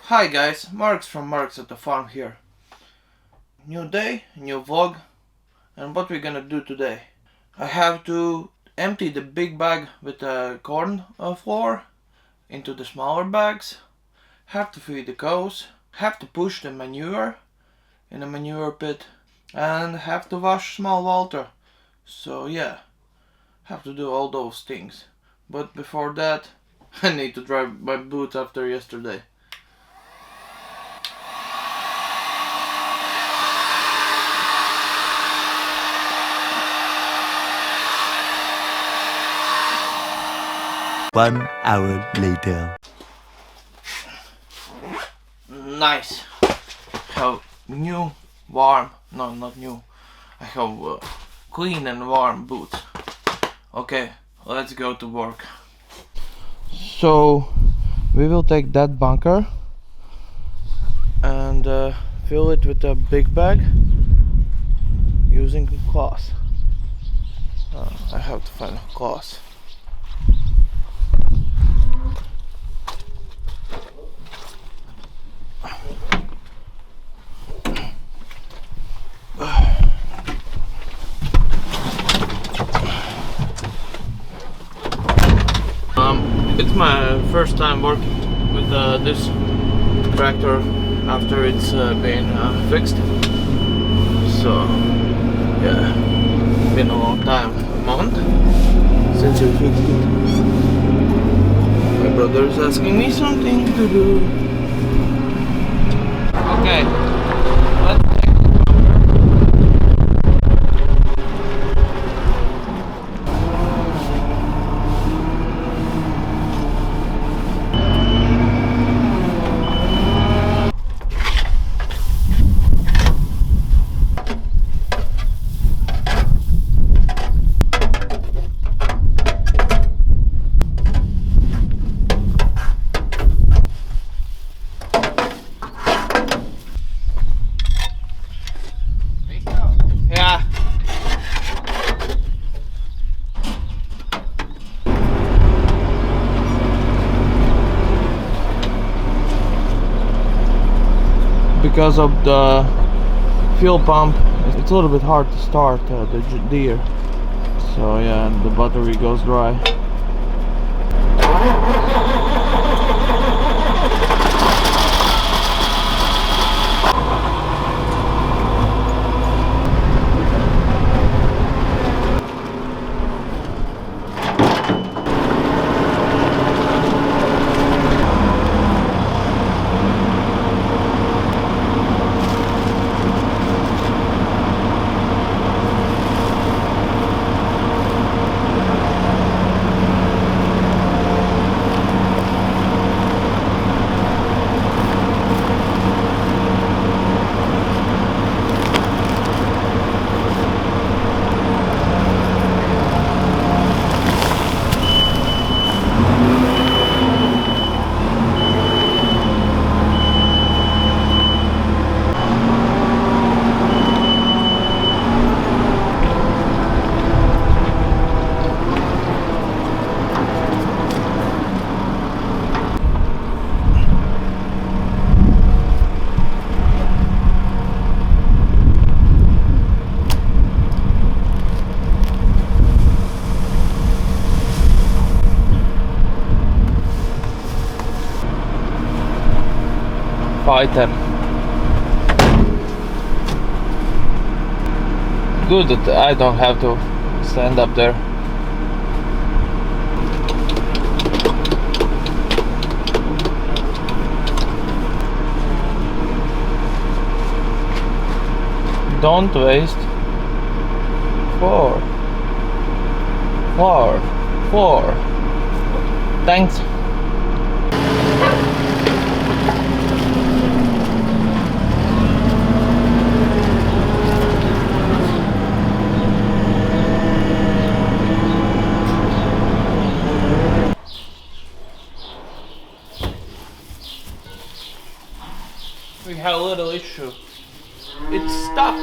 Hi guys, Marks from Marks at the Farm here. New day, new vlog, and what we're gonna do today. I have to empty the big bag with the corn flour into the smaller bags, have to feed the cows, have to push the manure in the manure pit, and have to wash small water. So yeah, have to do all those things. But before that, I need to dry my boots after yesterday. One hour later. Nice. Have new, warm, no, not new. I have clean and warm boots. Okay, let's go to work. So we will take that bunker and fill it with a big bag using Claas. I have to find Claas. It's my first time working with this tractor after it's been fixed. So yeah, been a long time, a month since we fixed it. My brother is asking me something to do. Okay, let's take the yeah. Because of the fuel pump, it's a little bit hard to start the deer. So yeah, the battery goes dry. Fighter. Good that I don't have to stand up there. Don't waste. 4. Thanks. We have a little issue. It's stuck.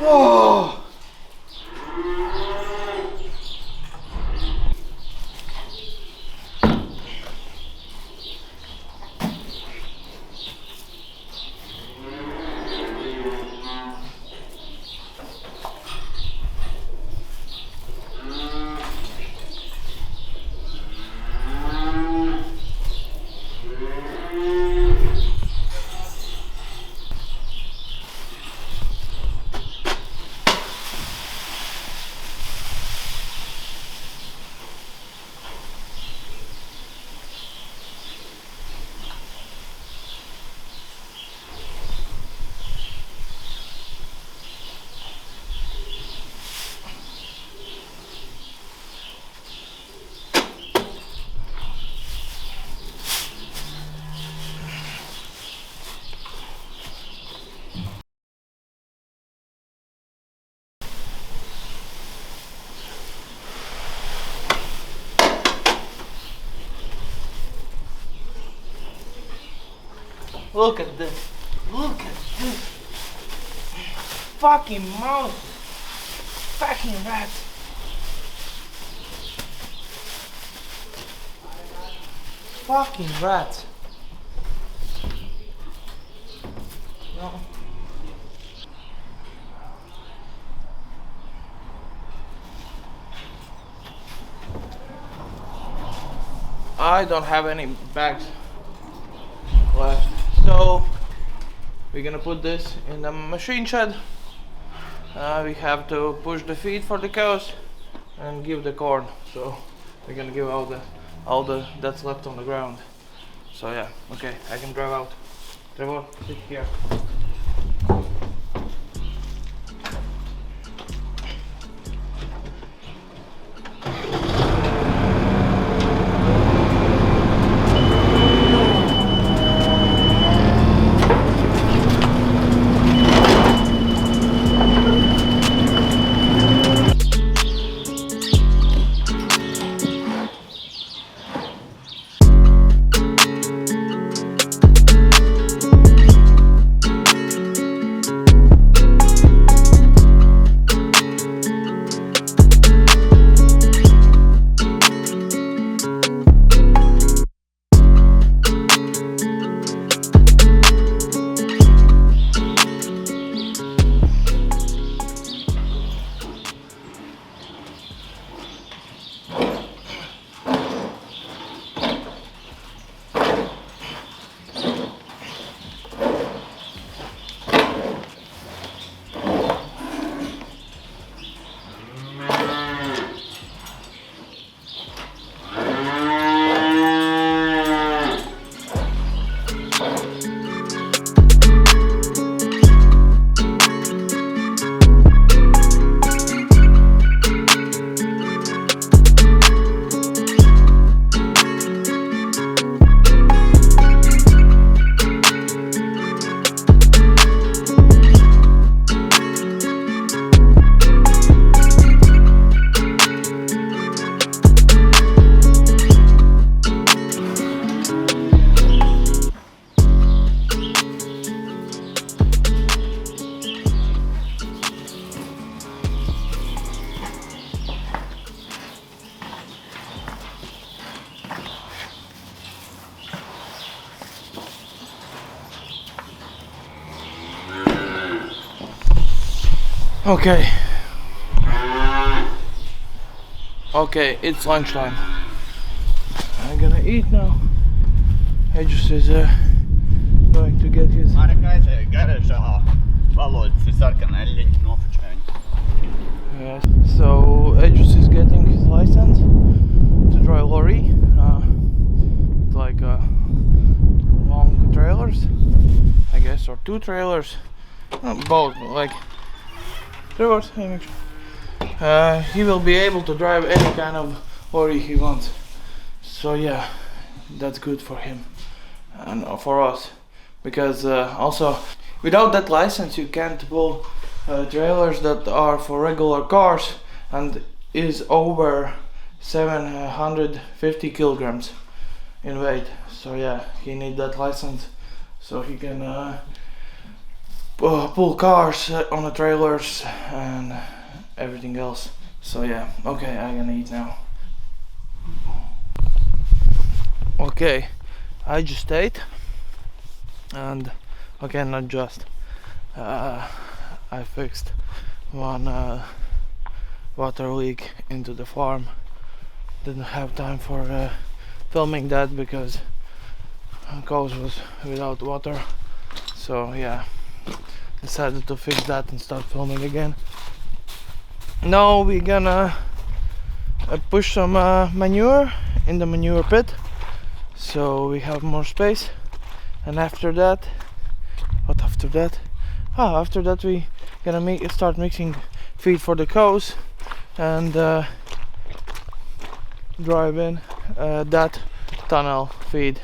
Oh. Look at this. Look at this. Fucking mouse. Fucking rat. Fucking rat. No. I don't have any bags left. So we're gonna put this in the machine shed. We have to push the feed for the cows and give the corn. So we're gonna give all the that's left on the ground. So yeah, okay, I can drive out. Trevor, sit here. Okay. Okay, it's lunchtime. I'm gonna eat now. Edges is going to get his. Yes. So Edges is getting his license to drive lorry, like long trailers, I guess, or two trailers, both, like trailers. He will be able to drive any kind of lorry he wants. So yeah, that's good for him and for us, because also without that license you can't pull trailers that are for regular cars and is over 750 kilograms in weight. So yeah, he need that license so he can pull cars on the trailers and everything else. So yeah, okay, I'm gonna eat now. Okay, I just ate, and okay, not just. I fixed one water leak into the farm. Didn't have time for filming that because cows was without water. So yeah, decided to fix that and start filming again. Now we're gonna push some manure in the manure pit, so we have more space. And after that, what after that? After that we gonna start mixing feed for the cows and drive in that tunnel feed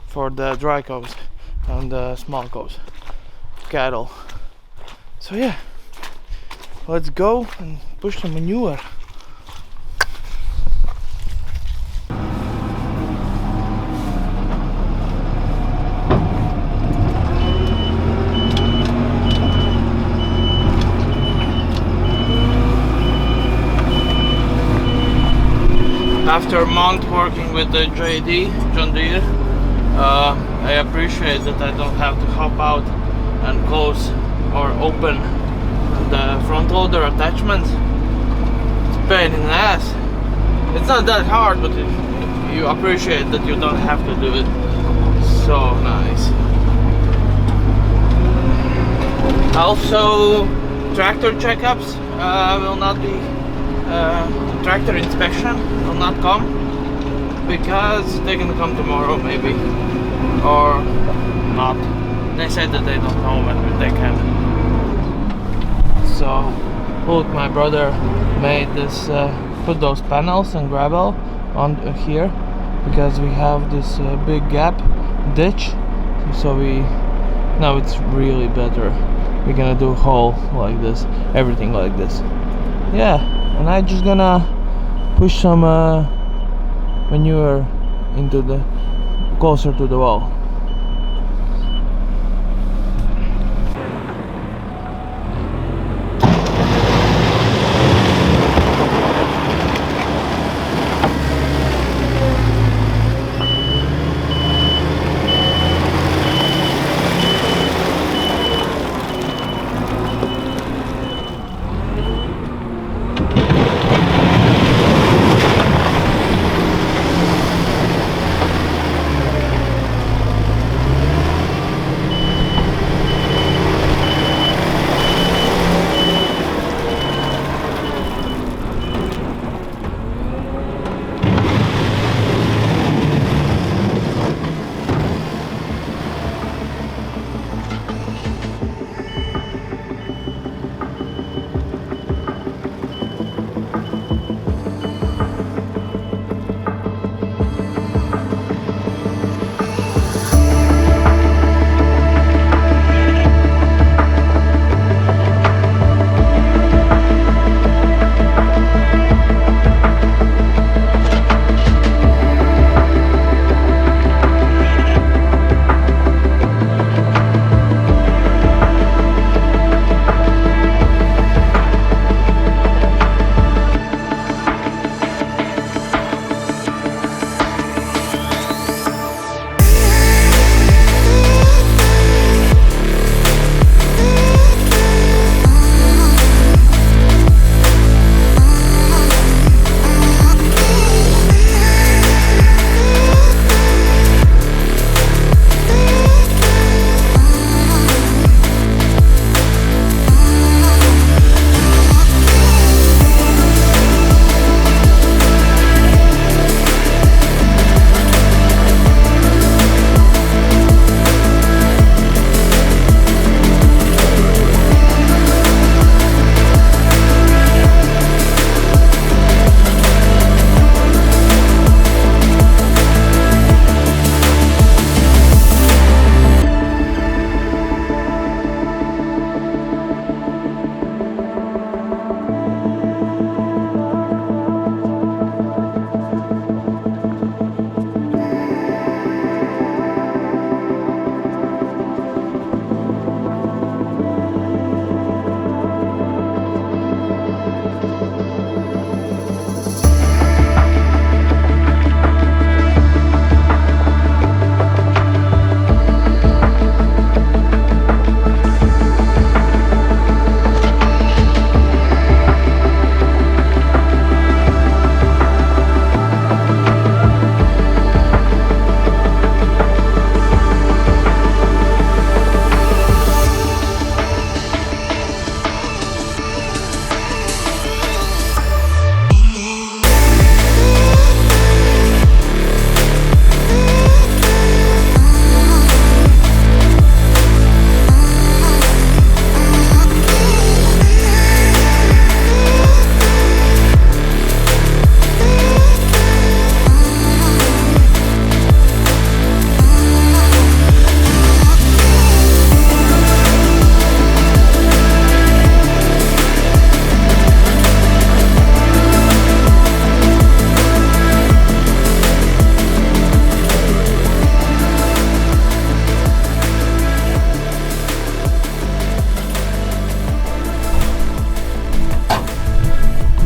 for the dry cows and the small cows, cattle. So yeah, let's go and push the manure. After a month working with the JD, John Deere, I appreciate that I don't have to hop out and close or open the front loader attachment. It's a pain in the ass. It's not that hard, but you appreciate that you don't have to do it. So nice. Also, tractor checkups will not be tractor inspection will not come because they're gonna come tomorrow maybe or not. They said that they don't know when they can. So look, my brother made this put those panels and gravel on here because we have this big gap ditch, so now it's really better. We're gonna do hole like this, everything like this. Yeah. And I'm just gonna push some manure into the closer to the wall.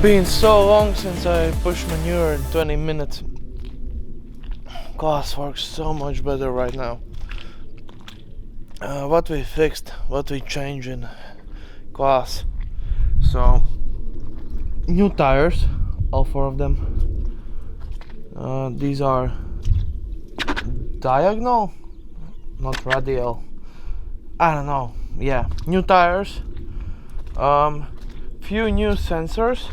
Been so long since I pushed manure in 20 minutes. Claas works so much better right now. What we fixed, what we changed in Claas. So, new tires, all four of them. These are diagonal, not radial. I don't know. Yeah, new tires. Few new sensors.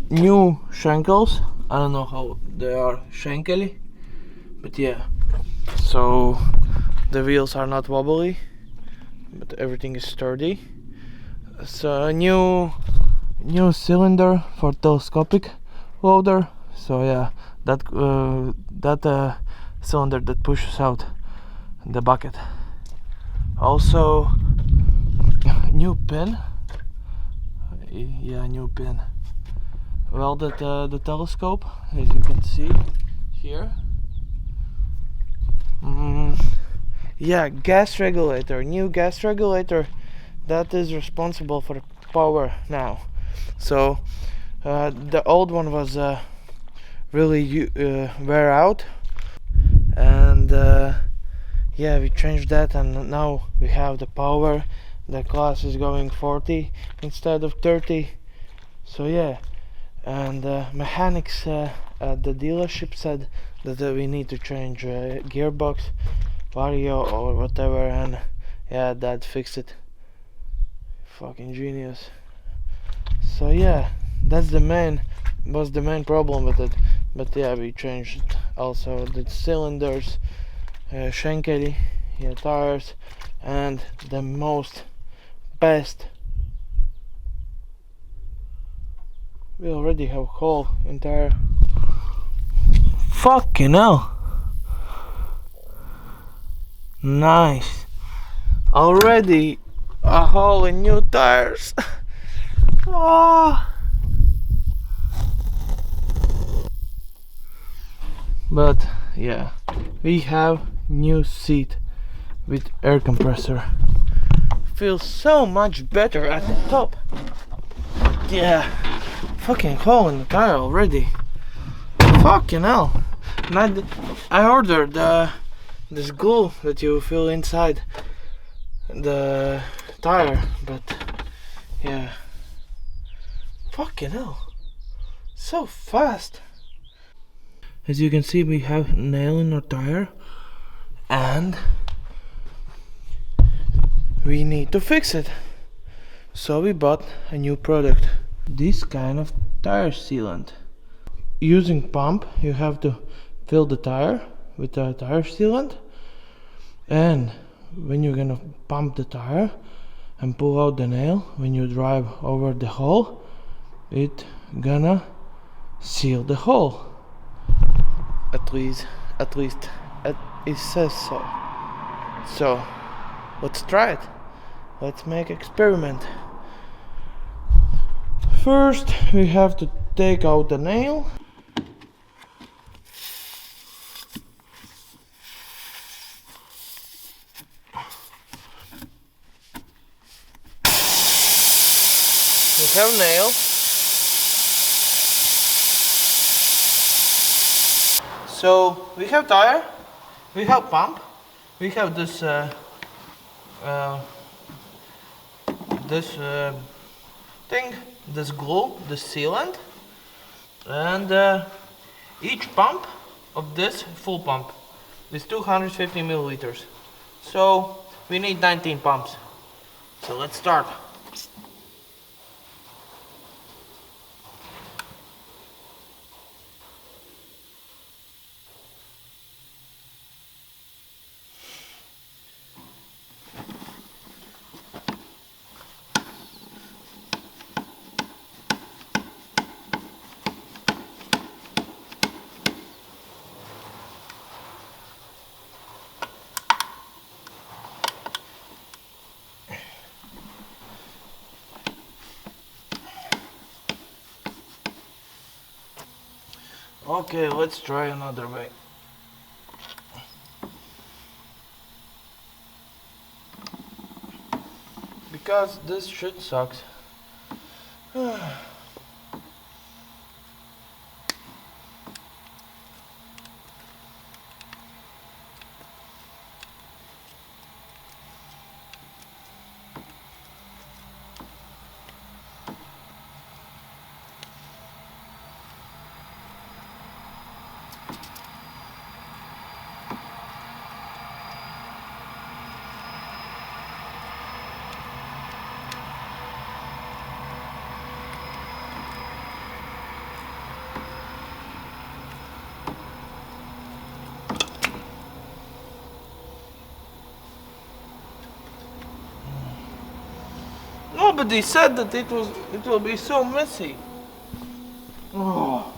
New shankles. I don't know how they are shankly, but yeah. So the wheels are not wobbly, but everything is sturdy. So a new cylinder for telescopic loader. So yeah, that cylinder that pushes out the bucket. Also new pin. Yeah, new pin. Welded the telescope, as you can see here. Yeah, gas regulator, new gas regulator that is responsible for the power now. So the old one was really wear out, and yeah, we changed that, and now we have the power. The Claas is going 40 instead of 30. So yeah, and mechanics at the dealership said that we need to change gearbox, vario or whatever, and yeah, that fixed it. Fucking genius. So yeah, was the main problem with it. But yeah, we changed also the cylinders, shankly, yeah, tires, and the best. We already have hole in tire. Fucking hell. Nice. Already a hole in new tires. Oh. But yeah, we have new seat with air compressor. Feels so much better at the top. Yeah, fucking hole in the tire already. Fucking hell. And I ordered this glue that you fill inside the tire, but yeah, fucking hell, so fast. As you can see, we have a nail in our tire and we need to fix it. So we bought a new product, this kind of tire sealant. Using pump, you have to fill the tire with the tire sealant, and when you're gonna pump the tire and pull out the nail, when you drive over the hole, it gonna seal the hole. At least it says so. So let's try it. Let's make experiment. First we have to take out the nail. We have nail. So we have tire, we have pump, we have this thing, this glue, this sealant, and each pump of this full pump is 250 milliliters. So we need 19 pumps. So let's start. Okay, let's try another way. Because this shit sucks. Nobody said that it will be so messy. Oh.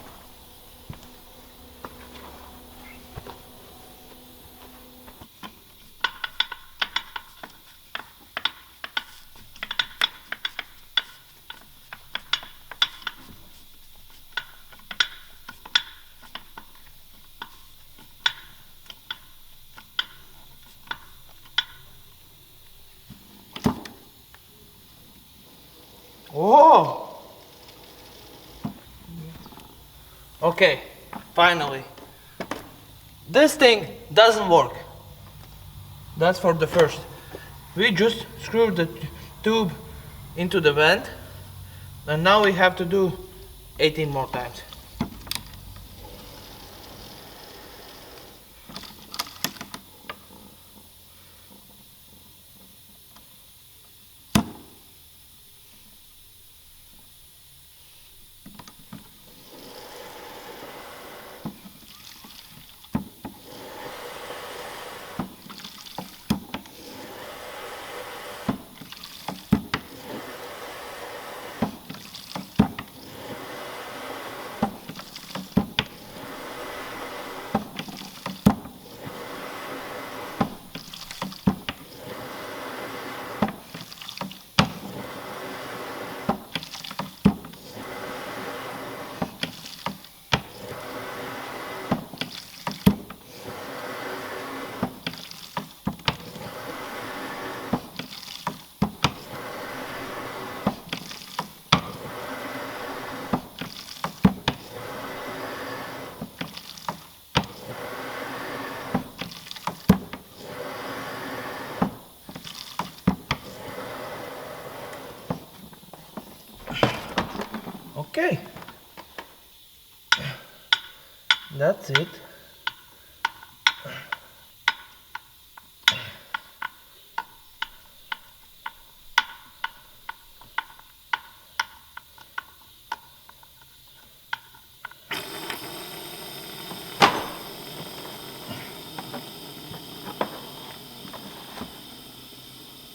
Oh. Okay, finally. This thing doesn't work. That's for the first. We just screwed the tube into the vent, and now we have to do 18 more times. Okay, that's it.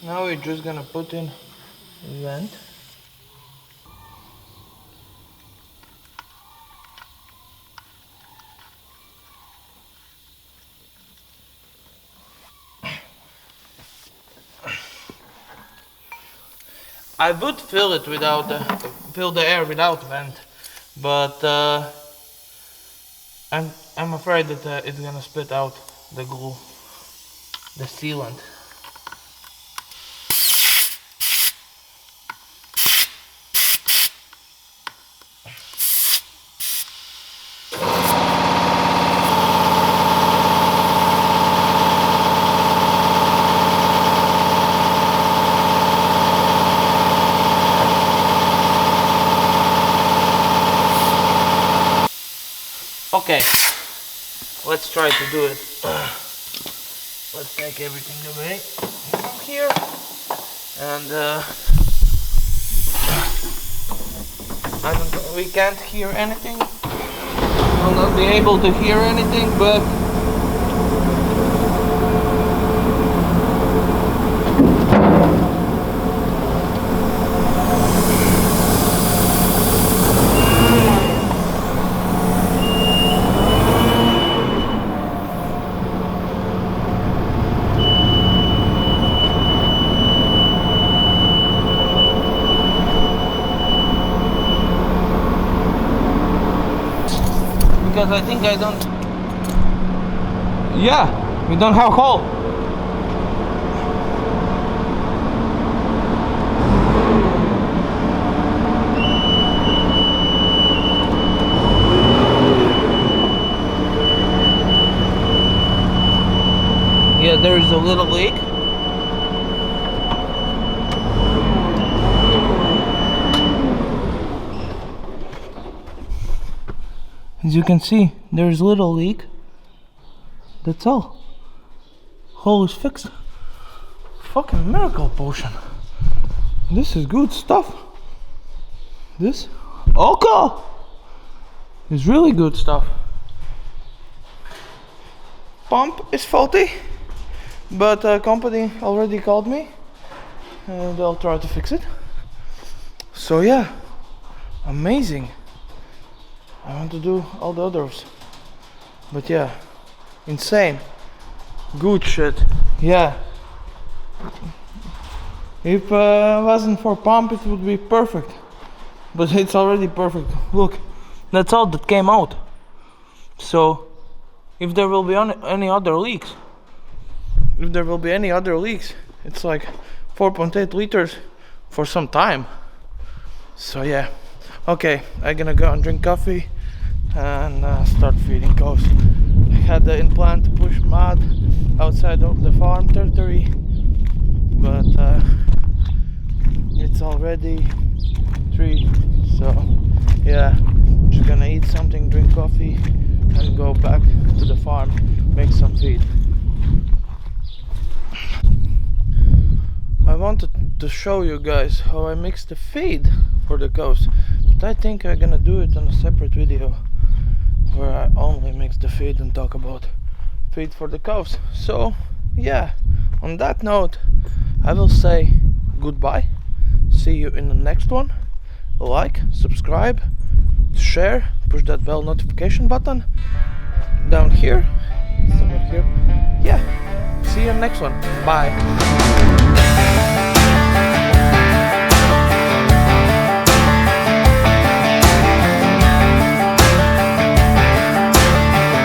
Now we're just gonna put in the vent. I would fill the air without vent, but I'm afraid that it's gonna spit out the glue, the sealant. Okay, let's try to do it. Let's take everything away from here, and I don't know, we can't hear anything. We'll not be able to hear anything, but because I think I don't. Yeah, we don't have hole. There's a little leak. As you can see, there's a little leak. That's all. Hole is fixed. Fucking miracle potion. This is good stuff. This alcohol is really good stuff. Pump is faulty, but company already called me and they'll try to fix it. So yeah, amazing. I want to do all the others, but yeah, insane, good shit. Yeah, if wasn't for pump it would be perfect, but it's already perfect. Look, that's all that came out. So if there will be any other leaks, it's like 4.8 liters for some time. So yeah, okay, I'm gonna go and drink coffee and start feeding cows. I had the implant to push mud outside of the farm territory, but it's already 3, so yeah, just gonna eat something, drink coffee and go back to the farm, make some feed. I wanted to show you guys how I mix the feed for the cows, but I think I'm gonna do it on a separate video where I only mix the feed and talk about feed for the cows. So yeah, on that note, I will say goodbye. See you in the next one. Like, subscribe, share, push that bell notification button down here, somewhere here. Yeah, see you in the next one. Bye.